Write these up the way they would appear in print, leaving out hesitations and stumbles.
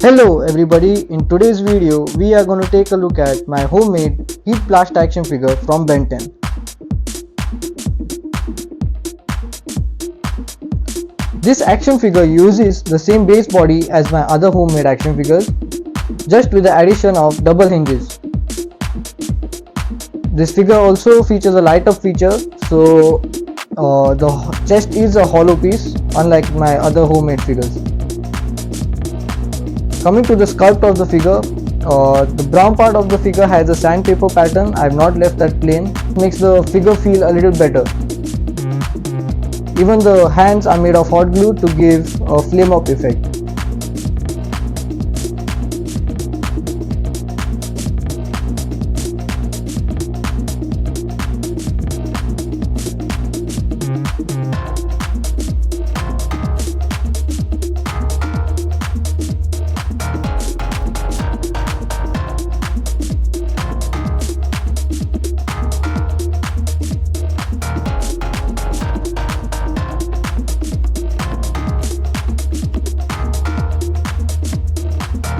Hello everybody, in today's video we are going to take a look at my homemade Heat Blast action figure from Ben 10. This action figure uses the same base body as my other homemade action figures, just with the addition of double hinges. This figure also features a light up feature, so the chest is a hollow piece unlike my other homemade figures. Coming to the sculpt of the figure, the brown part of the figure has a sandpaper pattern. I have not left that plain. It makes the figure feel a little better. Even the hands are made of hot glue to give a flame up effect.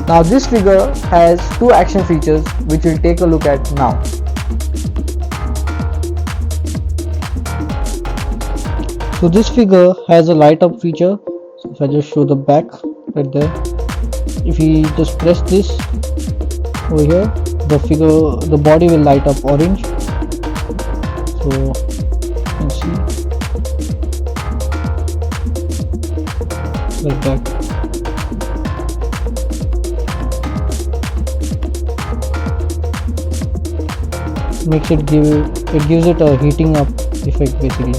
Now this figure has two action features which we'll take a look at now. So this figure has a light up feature. So if I just show the back right there, if we just press this over here, the body will light up orange. So you can see right back. Gives it a heating up effect basically,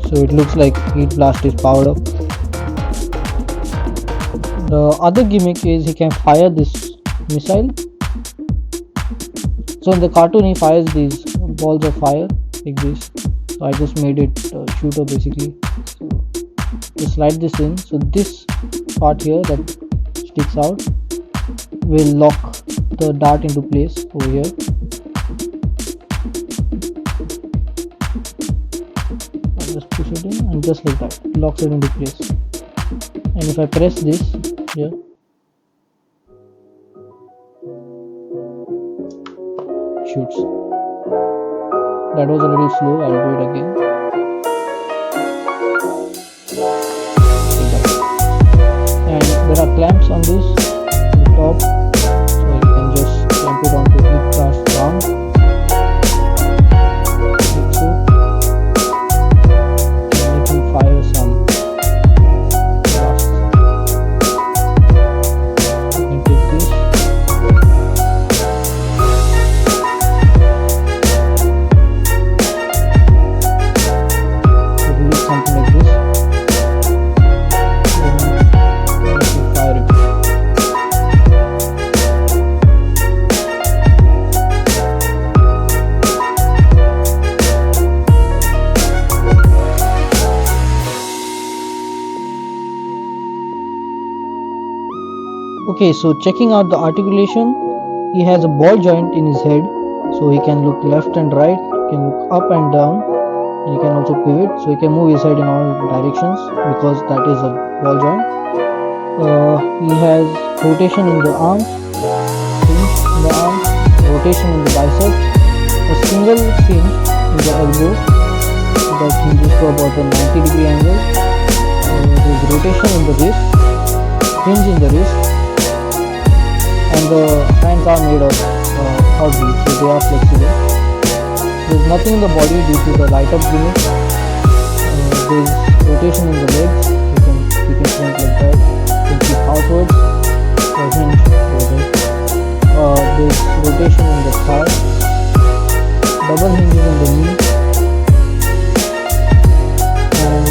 so it looks like Heat Blast is powered up. The other gimmick is he can fire this missile. So in the cartoon he fires these balls of fire like this, so I just made it a shooter basically. So just slide this in, so this part here that sticks out will lock the dart into place over here. Just push it in and just like that locks it into place. And if I press this here, shoots. That was a little slow, I'll do it again. And there are clamps on this on the top, so you can just clamp it onto Heat Blast down. Okay, so checking out the articulation, he has a ball joint in his head, so he can look left and right, he can look up and down, and he can also pivot, so he can move his head in all directions because that is a ball joint. He has rotation in the arms, rotation in the biceps, a single hinge in the elbow, so that hinges to about a 90-degree angle. There is rotation in the wrist, hinge in the wrist, and the hands are made of hot glue, so they are flexible. There is nothing in the body due to the light up gimmick. There is rotation in the legs, you can keep it front like that, you can keep outwards, or hinge over there. There is rotation in the thigh, double hinges in the knee, and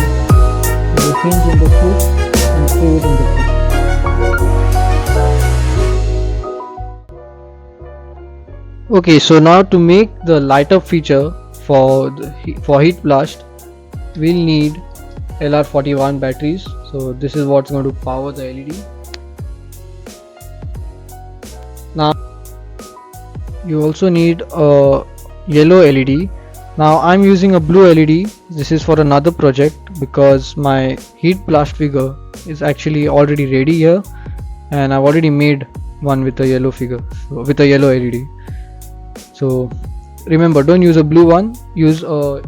the hinge in the foot, and pivot in the foot. Okay, so now to make the light up feature for Heat Blast, we'll need LR41 batteries. So this is what's going to power the LED. Now you also need a yellow LED. Now I'm using a blue LED. This is for another project because my Heat Blast figure is actually already ready here, and I've already made one with a yellow figure, with a yellow LED. So remember, don't use a blue one, use a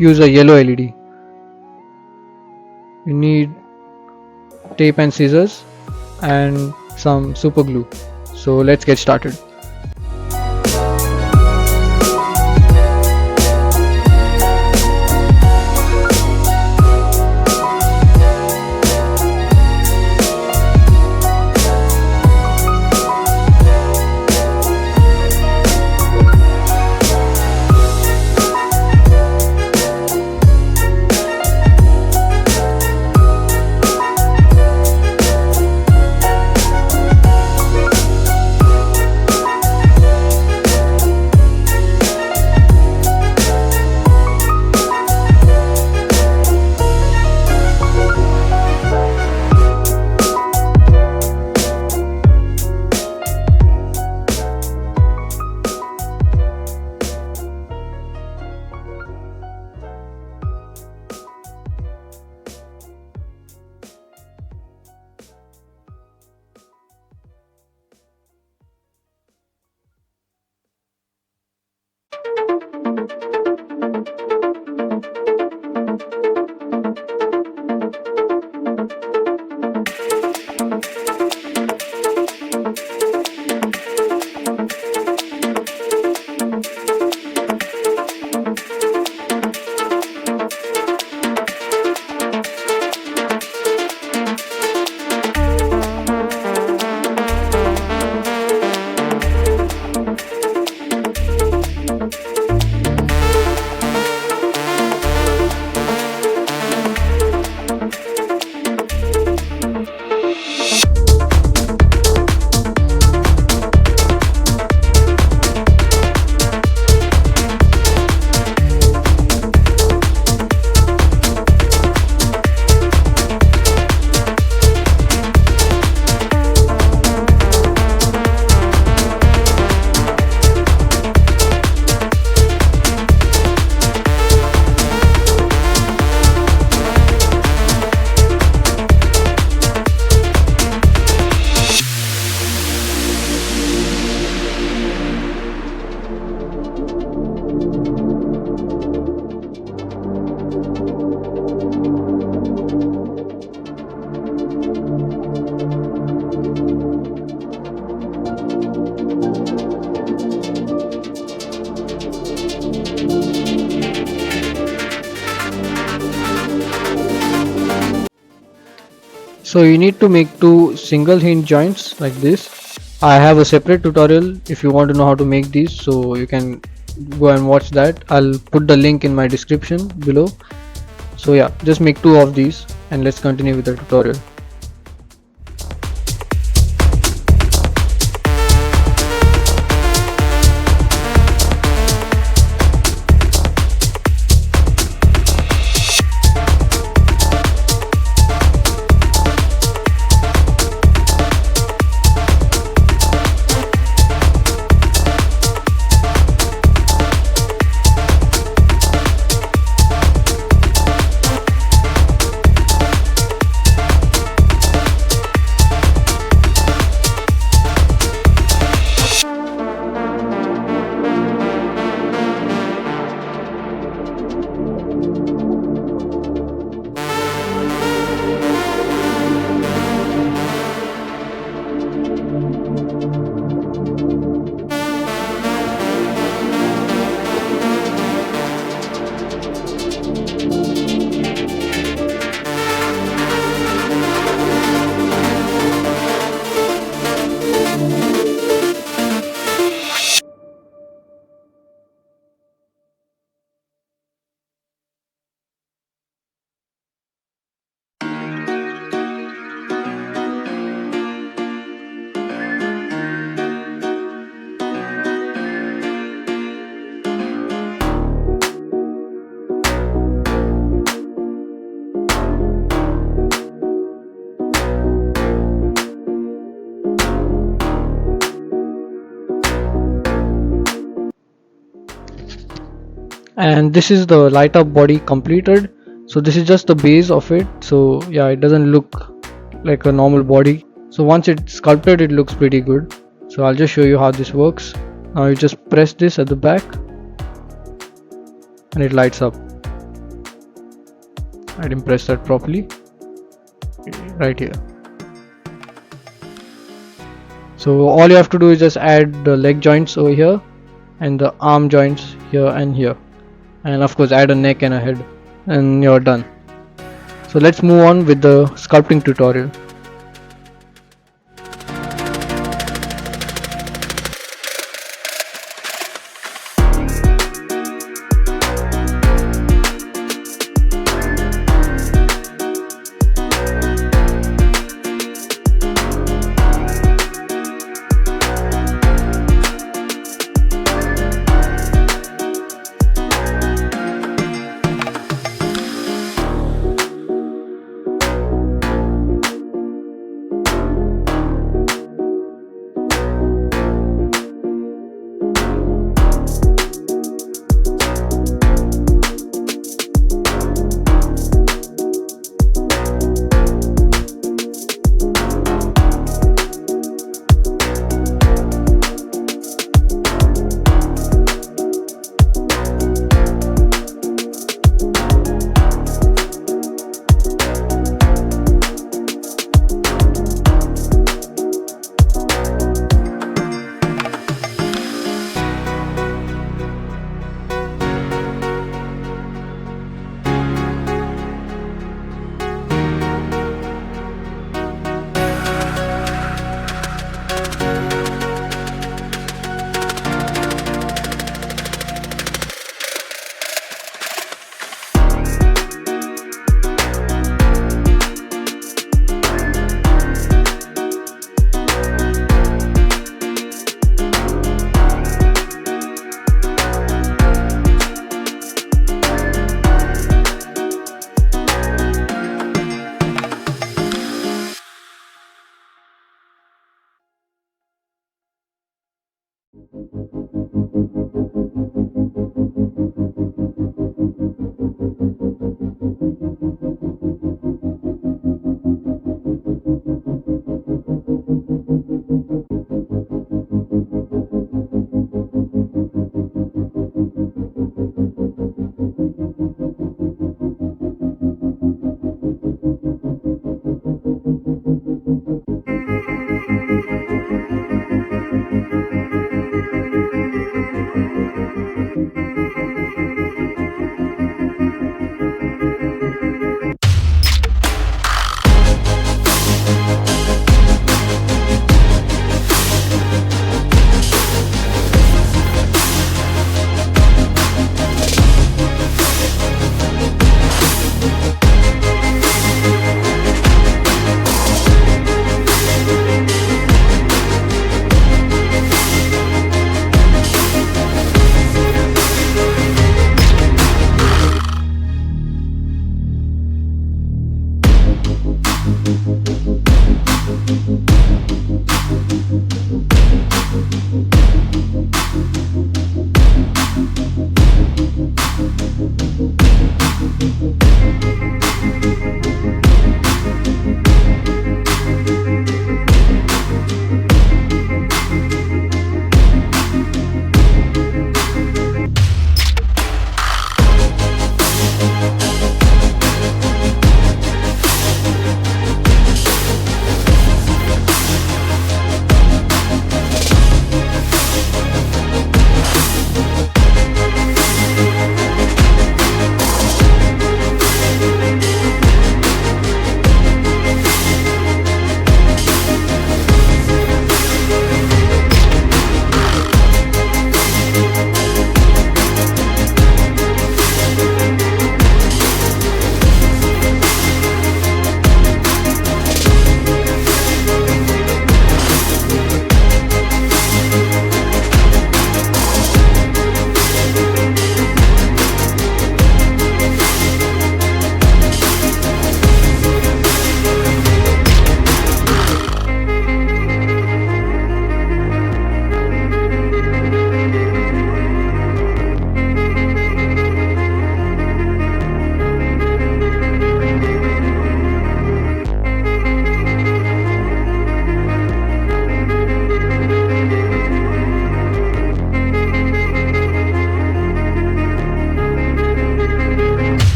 yellow LED. You need tape and scissors and some super glue. So let's get started. So you need to make two single hinge joints like this. I have a separate tutorial if you want to know how to make these, so you can go and watch that. I'll put the link in my description below. So yeah, just make two of these and let's continue with the tutorial. And this is the light up body completed. So this is just the base of it. So yeah, it doesn't look like a normal body. So once it's sculpted, it looks pretty good. So I'll just show you how this works. Now you just press this at the back and it lights up. I didn't press that properly. Right here. So all you have to do is just add the leg joints over here and the arm joints here and here, and of course add a neck and a head, and you're done. So let's move on with the sculpting tutorial.